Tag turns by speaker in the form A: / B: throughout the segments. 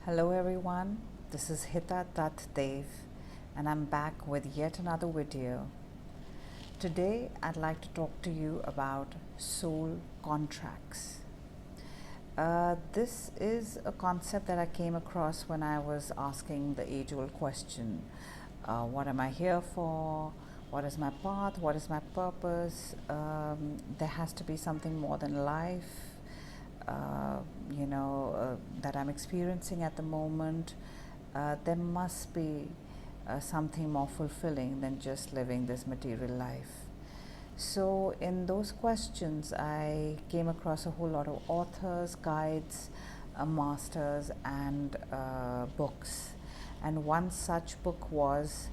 A: Hello everyone, this is Hita Dev and I'm back with yet another video. Today I'd like to talk to you about soul contracts. This is a concept that I came across when I was asking the age-old question, what am I here for? What is my path? What is my purpose? There has to be something more than life. That I'm experiencing at the moment, there must be something more fulfilling than just living this material life. So, in those questions, I came across a whole lot of authors, guides, masters, and books. And one such book was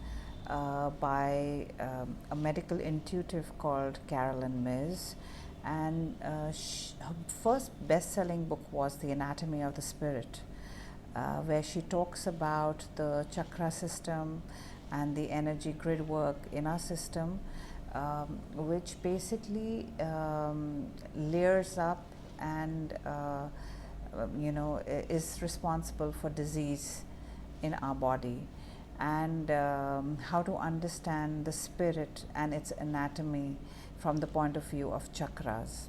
A: by a medical intuitive called Carolyn Myss, and her first best-selling book was The Anatomy of the Spirit, where she talks about the chakra system and the energy grid work in our system, which basically layers up and is responsible for disease in our body, and how to understand the spirit and its anatomy from the point of view of chakras.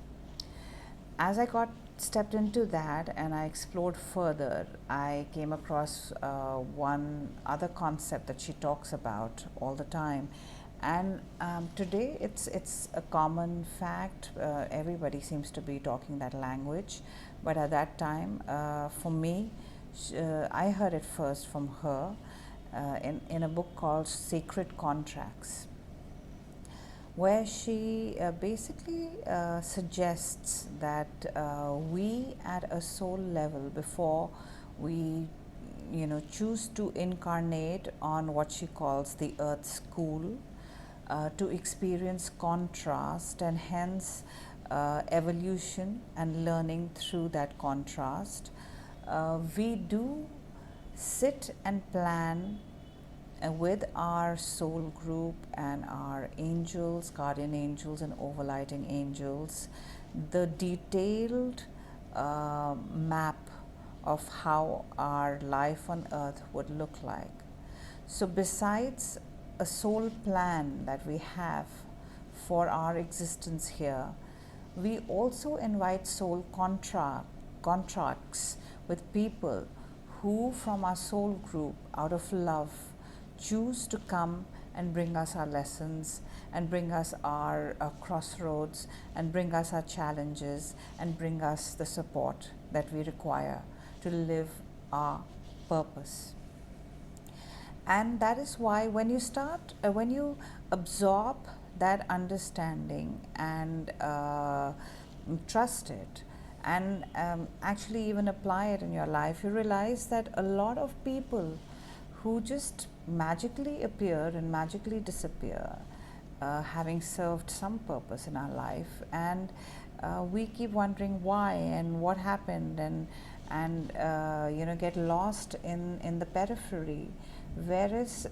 A: As I got stepped into that and I explored further, I came across one other concept that she talks about all the time, and today it's a common fact. Everybody seems to be talking that language, but at that time, for me, I heard it first from her in a book called Sacred Contracts, where she basically suggests that we at a soul level, before we choose to incarnate on what she calls the earth school, to experience contrast and hence evolution and learning through that contrast, we do sit and plan with our soul group and our angels, guardian angels and overlighting angels, the detailed map of how our life on earth would look like. So besides a soul plan that we have for our existence here, we also invite soul contracts with people who from our soul group, out of love, choose to come and bring us our lessons and bring us our crossroads and bring us our challenges and bring us the support that we require to live our purpose. And that is why when you absorb that understanding and trust it and actually even apply it in your life, you realize that a lot of people who just magically appear and magically disappear, having served some purpose in our life, and we keep wondering why and what happened, and get lost in the periphery, whereas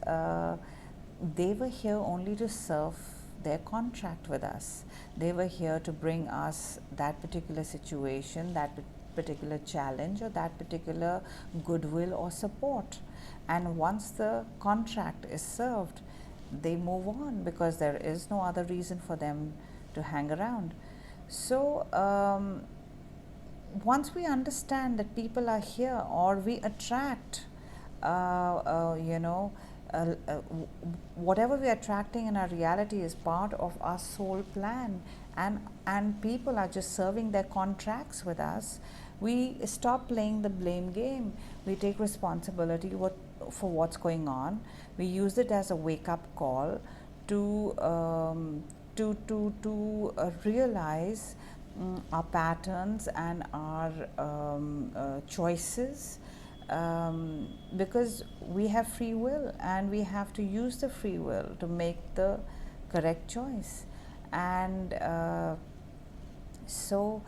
A: they were here only to serve their contract with us. They were here to bring us that particular situation, that particular challenge, or that particular goodwill or support. And once the contract is served, they move on because there is no other reason for them to hang around. So once we understand that people are here, or we attract whatever we're attracting in our reality is part of our soul plan, and people are just serving their contracts with us, we stop playing the blame game. We take responsibility for what's going on. We use it as a wake-up call to realize our patterns and our choices, because we have free will and we have to use the free will to make the correct choice. And so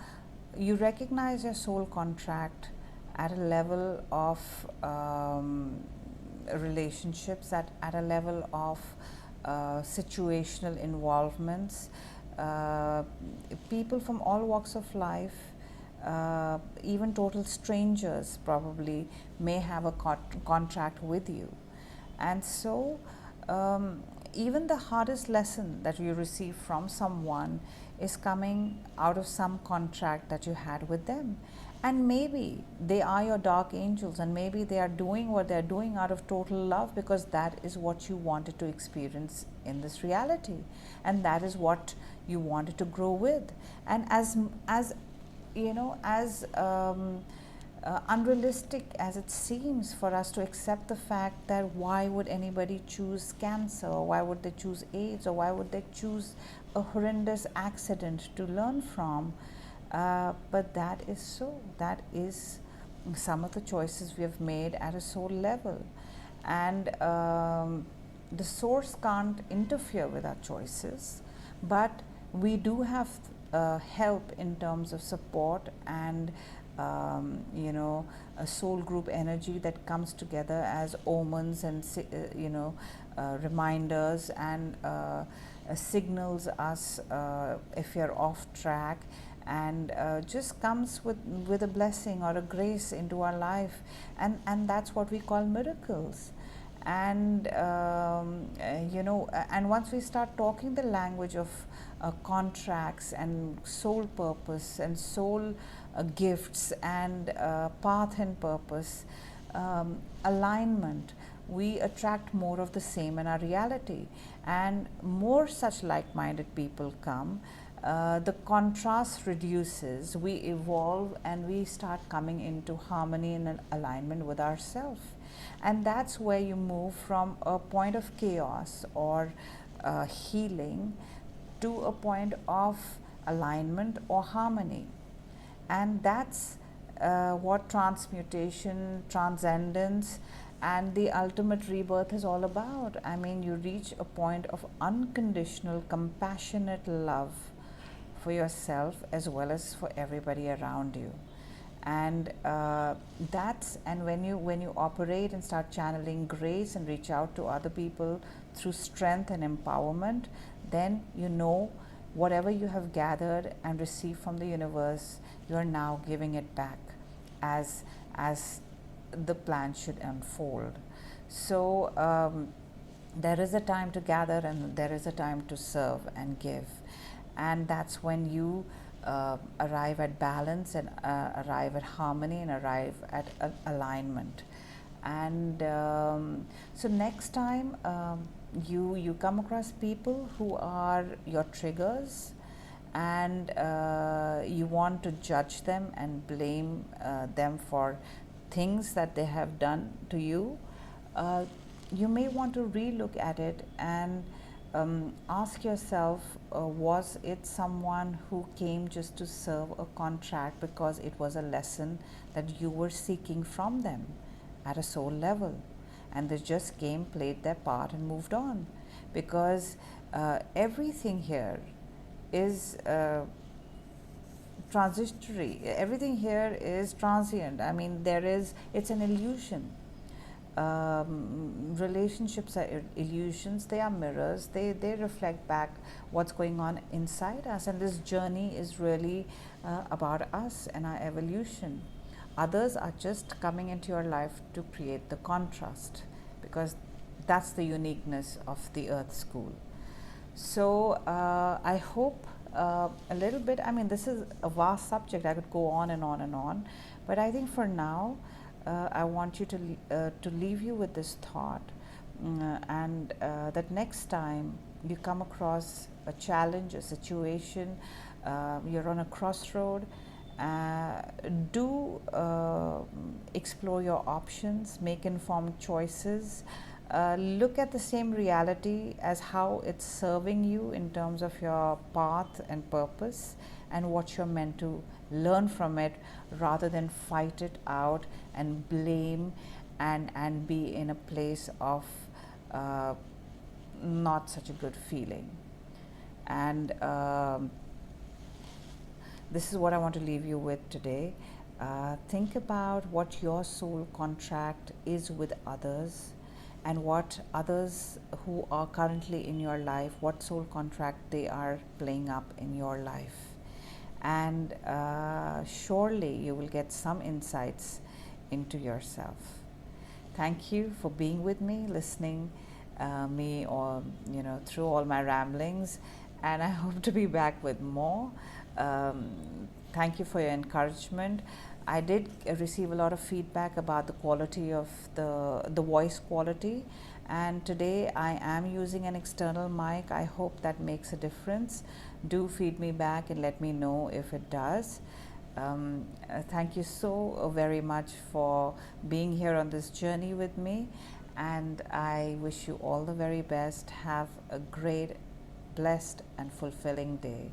A: you recognize your soul contract at a level of relationships, at a level of situational involvements. People from all walks of life even total strangers probably may have a contract with you. And so, even the hardest lesson that you receive from someone is coming out of some contract that you had with them. And maybe they are your dark angels, and maybe they are doing what they're doing out of total love, because that is what you wanted to experience in this reality, and that is what you wanted to grow with. And as you know, as unrealistic as it seems for us to accept the fact that why would anybody choose cancer, or why would they choose AIDS, or why would they choose a horrendous accident to learn from, but that is so. That is some of the choices we have made at a soul level. And the source can't interfere with our choices, but we do have help in terms of support and a soul group energy that comes together as omens and reminders, and signals us if you're off track, and just comes with a blessing or a grace into our life, and that's what we call miracles. And and once we start talking the language of contracts and soul purpose and soul gifts and path and purpose, alignment, we attract more of the same in our reality, and more such like-minded people come. The contrast reduces, we evolve, and we start coming into harmony and alignment with ourselves. And that's where you move from a point of chaos or healing to a point of alignment or harmony. And that's what transmutation, transcendence, and the ultimate rebirth is all about. I mean, you reach a point of unconditional, compassionate love for yourself as well as for everybody around you. And when you operate and start channeling grace and reach out to other people through strength and empowerment, then whatever you have gathered and received from the universe, you are now giving it back as the plan should unfold. So there is a time to gather, and there is a time to serve and give, and that's when you arrive at balance, and arrive at harmony, and arrive at alignment. And so next time you come across people who are your triggers, and you want to judge them and blame them for things that they have done to you, you may want to relook at it and ask yourself, was it someone who came just to serve a contract because it was a lesson that you were seeking from them at a soul level, and they just came, played their part, and moved on? Because everything here is transitory, everything here is transient. I mean, it's an illusion. Relationships are illusions, they are mirrors, they reflect back what's going on inside us, and this journey is really about us and our evolution. Others are just coming into your life to create the contrast, because that's the uniqueness of the Earth School. So I hope a little bit, I mean, this is a vast subject, I could go on and on and on, but I think for now I want you to leave you with this thought, and that next time you come across a challenge, a situation, you're on a crossroad, do explore your options, make informed choices, look at the same reality as how it's serving you in terms of your path and purpose, and what you're meant to learn from it, rather than fight it out and blame and be in a place of not such a good feeling. And this is what I want to leave you with today. Think about what your soul contract is with others, and what others who are currently in your life, what soul contract they are playing up in your life. and surely you will get some insights into yourself. Thank you for being with me, listening me, or through all my ramblings, and I hope to be back with more. Thank you for your encouragement. I did receive a lot of feedback about the quality of the voice quality, and today I am using an external mic. I hope that makes a difference. Do feed me back and let me know if it does. Thank you so very much for being here on this journey with me, and I wish you all the very best. Have a great, blessed and fulfilling day.